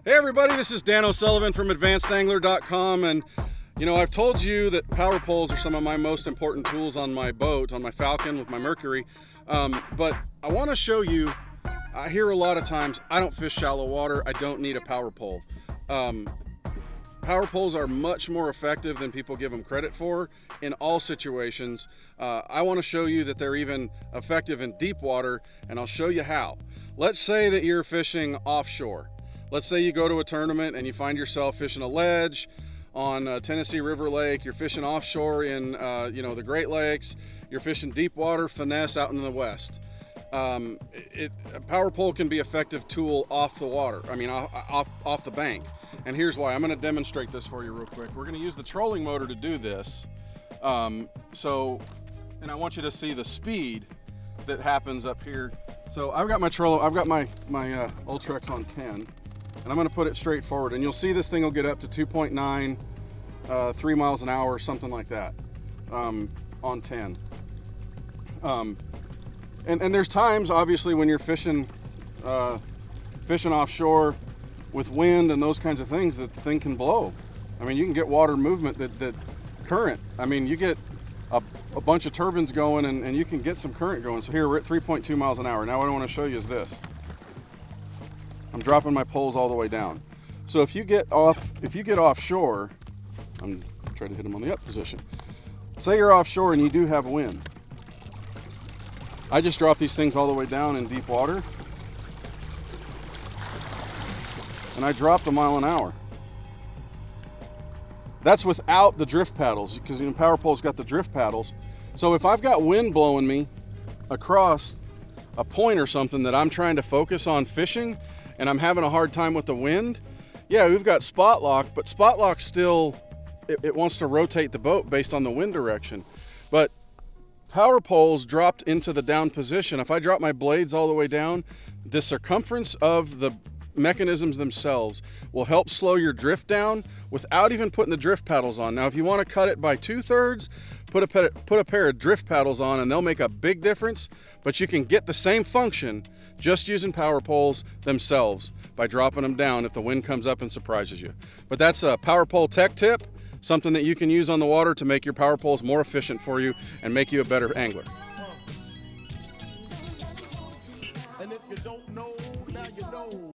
Hey everybody, this is Dan O'Sullivan from Angler.com, and you know, I've told you that power poles are some of my most important tools on my boat, on my Falcon with my Mercury, but I want to show you. I hear a lot of times, I don't fish shallow water, I don't need a power pole. Power poles are much more effective than people give them credit for in all situations. I want to show you that they're even effective in deep water, and I'll show you how. Let's say that you're fishing offshore. Let's say you go to a tournament and you find yourself fishing a ledge on Tennessee River Lake. You're fishing offshore in the Great Lakes. You're fishing deep water finesse out in the west. A power pole can be an effective tool off the water. I mean, off the bank. And here's why. I'm going to demonstrate this for you real quick. We're going to use the trolling motor to do this. And I want you to see the speed that happens up here. So I've got my Ultrex on 10, and I'm going to put it straight forward, and you'll see this thing will get up to 2.9, 3 miles an hour, something like that, on 10. And there's times, obviously, when you're fishing offshore with wind and those kinds of things, that the thing can blow. I mean, you can get water movement, that current. I mean, you get a bunch of turbines going, and you can get some current going. So here we're at 3.2 miles an hour. Now what I want to show you is this. I'm dropping my poles all the way down. So if you get offshore, I'm trying to hit them on the up position. Say you're offshore and you do have wind. I just drop these things all the way down in deep water, and I dropped a mile an hour. That's without the drift paddles, because power pole's got the drift paddles. So if I've got wind blowing me across a point or something that I'm trying to focus on fishing, and I'm having a hard time with the wind, yeah, we've got spot lock, but spot lock still, it wants to rotate the boat based on the wind direction. But power poles dropped into the down position. If I drop my blades all the way down, the circumference of the mechanisms themselves will help slow your drift down without even putting the drift paddles on. Now, if you want to cut it by 2/3, put a pair of drift paddles on, and they'll make a big difference. But you can get the same function just using power poles themselves by dropping them down if the wind comes up and surprises you. But that's a power pole tech tip, something that you can use on the water to make your power poles more efficient for you and make you a better angler. And if you don't know, now you know.